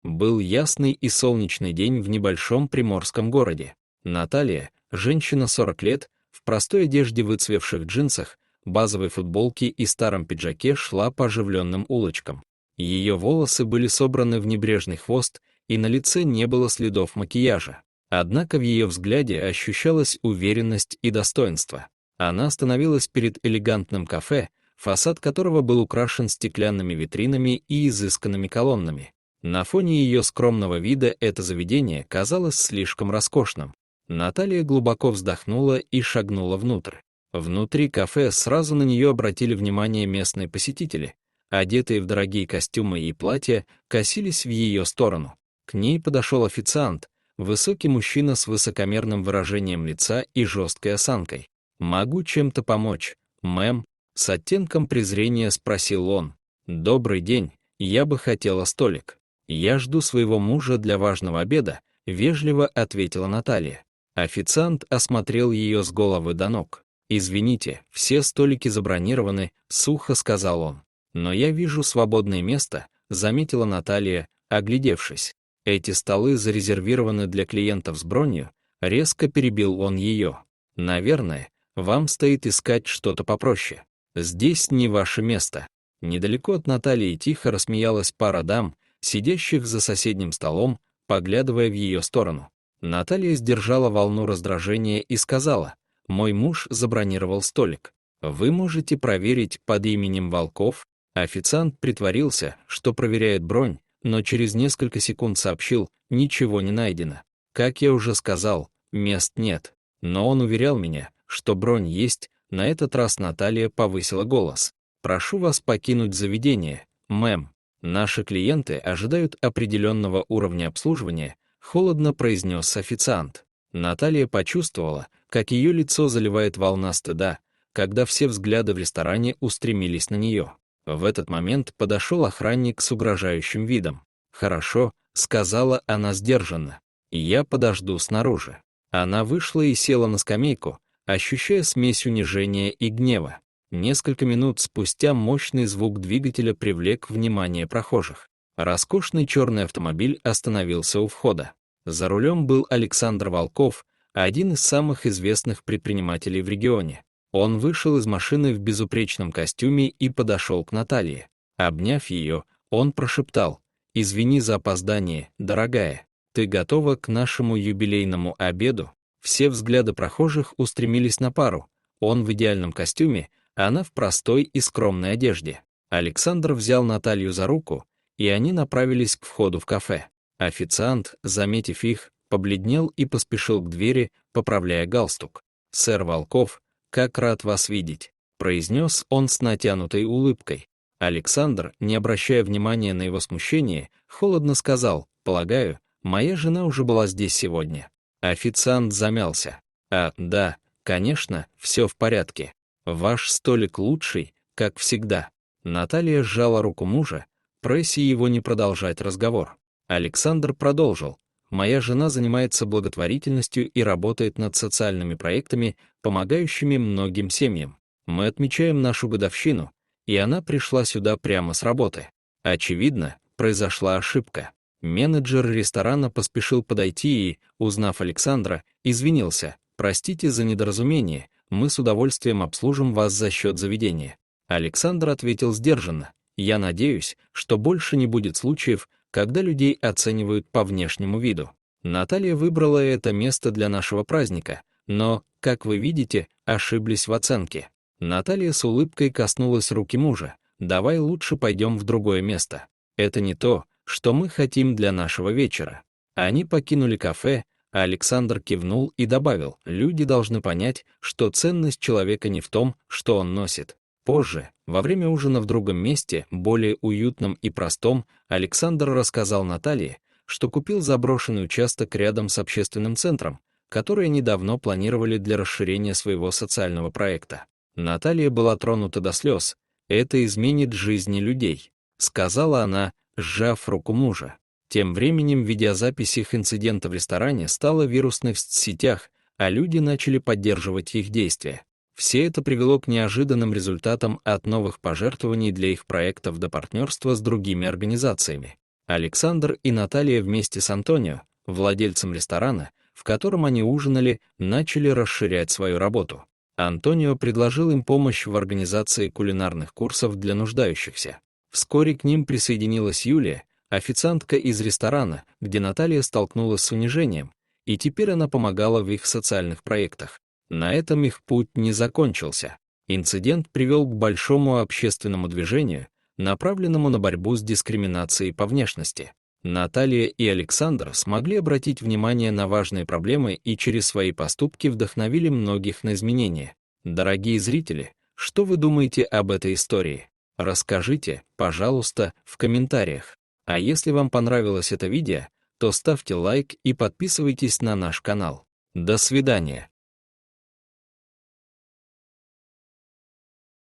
Был ясный и солнечный день в небольшом приморском городе. Наталья, женщина 40 лет, в простой одежде выцвевших джинсах, базовой футболке и старом пиджаке шла по оживленным улочкам. Ее волосы были собраны в небрежный хвост, и на лице не было следов макияжа. Однако в ее взгляде ощущалась уверенность и достоинство. Она остановилась перед элегантным кафе, фасад которого был украшен стеклянными витринами и изысканными колоннами. На фоне ее скромного вида это заведение казалось слишком роскошным. Наталья глубоко вздохнула и шагнула внутрь. Внутри кафе сразу на нее обратили внимание местные посетители. Одетые в дорогие костюмы и платья, косились в ее сторону. К ней подошел официант, высокий мужчина с высокомерным выражением лица и жесткой осанкой. «Могу чем-то помочь, мэм?» — с оттенком презрения спросил он. «Добрый день, я бы хотела столик». «Я жду своего мужа для важного обеда», — вежливо ответила Наталья. Официант осмотрел ее с головы до ног. «Извините, все столики забронированы», — сухо сказал он. «Но я вижу свободное место», — заметила Наталья, оглядевшись. «Эти столы зарезервированы для клиентов с бронью», — резко перебил он ее. «Наверное, вам стоит искать что-то попроще. Здесь не ваше место». Недалеко от Натальи тихо рассмеялась пара дам, сидящих за соседним столом, поглядывая в ее сторону. Наталья сдержала волну раздражения и сказала: «Мой муж забронировал столик. Вы можете проверить под именем Волков». Официант притворился, что проверяет бронь, но через несколько секунд сообщил: «Ничего не найдено. Как я уже сказал, мест нет». Но он уверял меня, что бронь есть. На этот раз Наталья повысила голос: «Прошу вас покинуть заведение, мэм. Наши клиенты ожидают определенного уровня обслуживания», — холодно произнес официант. Наталья почувствовала, как ее лицо заливает волна стыда, когда все взгляды в ресторане устремились на нее. В этот момент подошел охранник с угрожающим видом. «Хорошо», — сказала она сдержанно, — «я подожду снаружи». Она вышла и села на скамейку, ощущая смесь унижения и гнева. Несколько минут спустя мощный звук двигателя привлек внимание прохожих. Роскошный черный автомобиль остановился у входа. За рулем был Александр Волков, один из самых известных предпринимателей в регионе. Он вышел из машины в безупречном костюме и подошел к Наталье. Обняв ее, он прошептал: «Извини за опоздание, дорогая. Ты готова к нашему юбилейному обеду?» Все взгляды прохожих устремились на пару. Он в идеальном костюме, она в простой и скромной одежде. Александр взял Наталью за руку, и они направились к входу в кафе. Официант, заметив их, побледнел и поспешил к двери, поправляя галстук. «Сэр Волков, как рад вас видеть», — произнес он с натянутой улыбкой. Александр, не обращая внимания на его смущение, холодно сказал: «Полагаю, моя жена уже была здесь сегодня». Официант замялся. Да, конечно, все в порядке. Ваш столик лучший, как всегда». Наталья сжала руку мужа, прося его не продолжать разговор. Александр продолжил: «Моя жена занимается благотворительностью и работает над социальными проектами, помогающими многим семьям. Мы отмечаем нашу годовщину, и она пришла сюда прямо с работы. Очевидно, произошла ошибка». Менеджер ресторана поспешил подойти и, узнав Александра, извинился: «Простите за недоразумение, мы с удовольствием обслужим вас за счет заведения». Александр ответил сдержанно: «Я надеюсь, что больше не будет случаев, когда людей оценивают по внешнему виду. Наталья выбрала это место для нашего праздника, но, как вы видите, ошиблись в оценке». Наталья с улыбкой коснулась руки мужа: «Давай лучше пойдем в другое место. Это не то, что мы хотим для нашего вечера». Они покинули кафе, а Александр кивнул и добавил: «Люди должны понять, что ценность человека не в том, что он носит». Позже, во время ужина в другом месте, более уютном и простом, Александр рассказал Наталье, что купил заброшенный участок рядом с общественным центром, который они давно планировали для расширения своего социального проекта. Наталья была тронута до слез. «Это изменит жизни людей», — сказала она, сжав руку мужа. Тем временем видеозапись их инцидента в ресторане стала вирусной в соцсетях, а люди начали поддерживать их действия. Все это привело к неожиданным результатам, от новых пожертвований для их проектов до партнерства с другими организациями. Александр и Наталья вместе с Антонио, владельцем ресторана, в котором они ужинали, начали расширять свою работу. Антонио предложил им помощь в организации кулинарных курсов для нуждающихся. Вскоре к ним присоединилась Юлия, официантка из ресторана, где Наталья столкнулась с унижением, и теперь она помогала в их социальных проектах. На этом их путь не закончился. Инцидент привел к большому общественному движению, направленному на борьбу с дискриминацией по внешности. Наталья и Александр смогли обратить внимание на важные проблемы и через свои поступки вдохновили многих на изменения. Дорогие зрители, что вы думаете об этой истории? Расскажите, пожалуйста, в комментариях. А если вам понравилось это видео, то ставьте лайк и подписывайтесь на наш канал. До свидания.